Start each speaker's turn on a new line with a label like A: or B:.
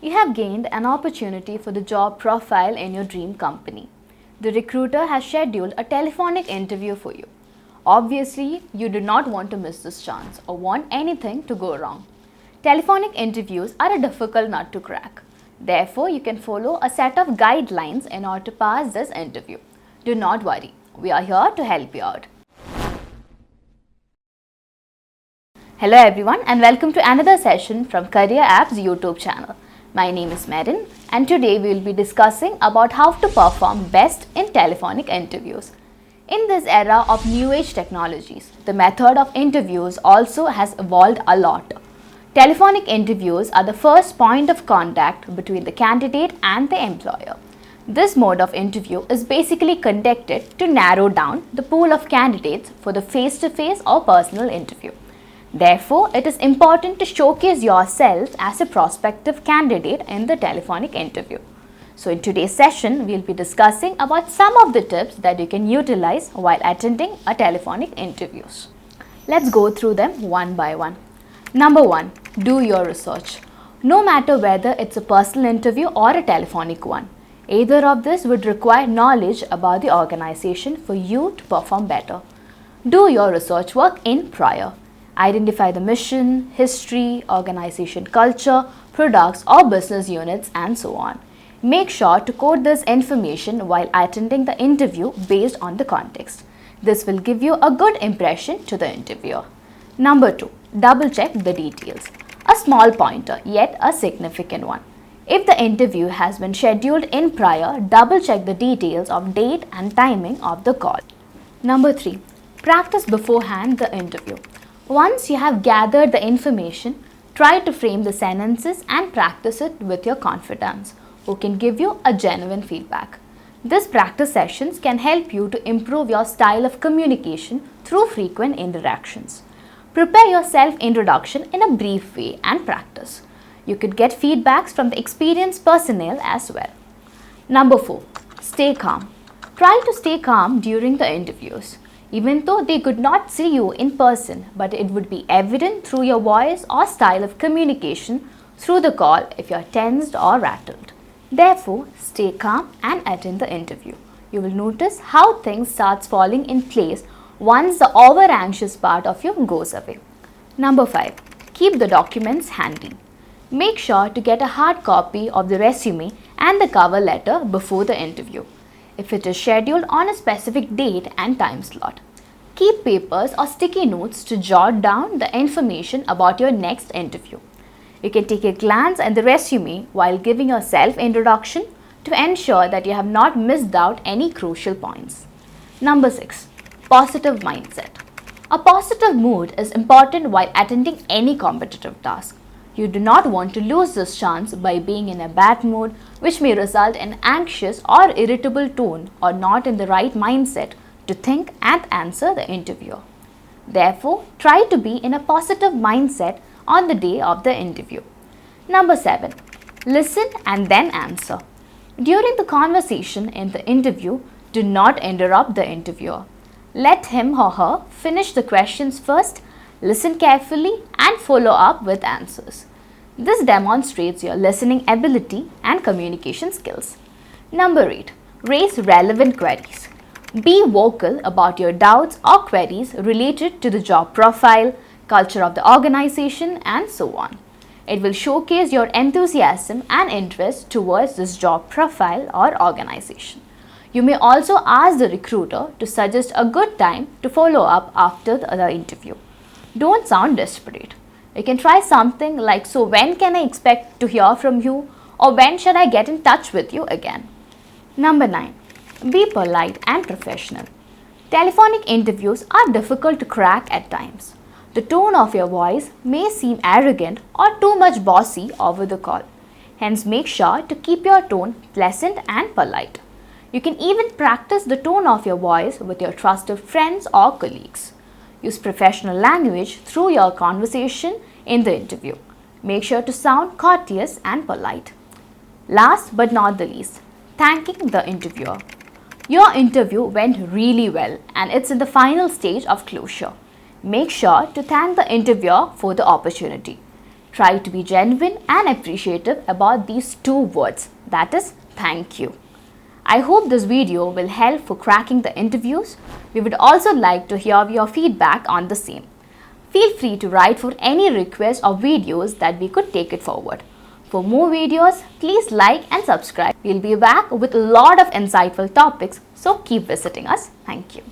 A: You have gained an opportunity for the job profile in your dream company. The recruiter has scheduled a telephonic interview for you. Obviously, you do not want to miss this chance or want anything to go wrong. Telephonic interviews are a difficult nut to crack. Therefore, you can follow a set of guidelines in order to pass this interview. Do not worry, we are here to help you out. Hello everyone and welcome to another session from Career App's YouTube channel. My name is Merin and today we will be discussing about how to perform best in telephonic interviews. In this era of new age technologies, the method of interviews also has evolved a lot. Telephonic interviews are the first point of contact between the candidate and the employer. This mode of interview is basically conducted to narrow down the pool of candidates for the face-to-face or personal interview. Therefore, it is important to showcase yourself as a prospective candidate in the telephonic interview. So in today's session, we will be discussing about some of the tips that you can utilize while attending a telephonic interviews. Let's go through them one by one. Number 1, do your research. No matter whether it's a personal interview or a telephonic one, either of this would require knowledge about the organization for you to perform better. Do your research work in prior. Identify the mission, history, organization culture, products or business units and so on. Make sure to quote this information while attending the interview based on the context. This will give you a good impression to the interviewer. Number 2, double check the details. A small pointer, yet a significant one. If the interview has been scheduled in prior, double check the details of date and timing of the call. Number 3, practice beforehand the interview. Once you have gathered the information, try to frame the sentences and practice it with your confidants, who can give you a genuine feedback. These practice sessions can help you to improve your style of communication through frequent interactions. Prepare your self-introduction in a brief way and practice. You could get feedbacks from the experienced personnel as well. Number 4, stay calm. Try to stay calm during the interviews. Even though they could not see you in person, but it would be evident through your voice or style of communication through the call if you are tensed or rattled. Therefore, stay calm and attend the interview. You will notice how things starts falling in place once the over-anxious part of you goes away. Number 5, keep the documents handy. Make sure to get a hard copy of the resume and the cover letter before the interview, if it is scheduled on a specific date and time slot. Keep papers or sticky notes to jot down the information about your next interview. You can take a glance at the resume while giving your self-introduction to ensure that you have not missed out any crucial points. Number 6, positive mindset. A positive mood is important while attending any competitive task. You do not want to lose this chance by being in a bad mood, which may result in anxious or irritable tone or not in the right mindset to think and answer the interviewer. Therefore, try to be in a positive mindset on the day of the interview. Number 7, listen and then answer. During the conversation in the interview, do not interrupt the interviewer. Let him or her finish the questions first. Listen carefully and follow up with answers. This demonstrates your listening ability and communication skills. Number 8, raise relevant queries. Be vocal about your doubts or queries related to the job profile, culture of the organization, and so on. It will showcase your enthusiasm and interest towards this job profile or organization. You may also ask the recruiter to suggest a good time to follow up after the interview. Don't sound desperate. You can try something like, so when can I expect to hear from you, or when should I get in touch with you again? Number 9, be polite and professional. Telephonic interviews are difficult to crack at times. The tone of your voice may seem arrogant or too much bossy over the call. Hence, make sure to keep your tone pleasant and polite. You can even practice the tone of your voice with your trusted friends or colleagues. Use professional language through your conversation in the interview. Make sure to sound courteous and polite. Last but not the least, thanking the interviewer. Your interview went really well and it's in the final stage of closure. Make sure to thank the interviewer for the opportunity. Try to be genuine and appreciative about these two words, that is, thank you. I hope this video will help for cracking the interviews. We would also like to hear your feedback on the same. Feel free to write for any requests or videos that we could take it forward. For more videos, please like and subscribe. We'll be back with a lot of insightful topics, so keep visiting us. Thank you.